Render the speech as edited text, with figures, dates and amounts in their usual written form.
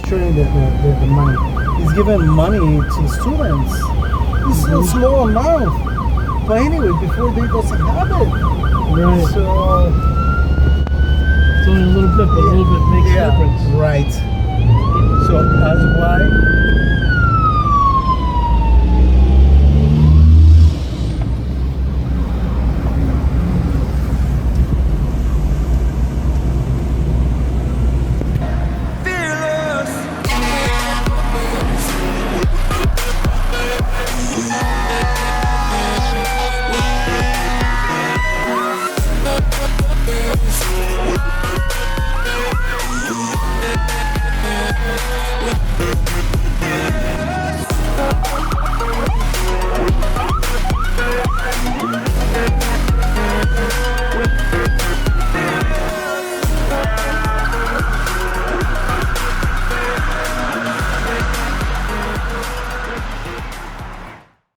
show you the money. He's giving money to the students. It's a small amount. But anyway, before they doesn't have it. Right. So it's only a little bit, but a little bit makes a difference. Right. So that's why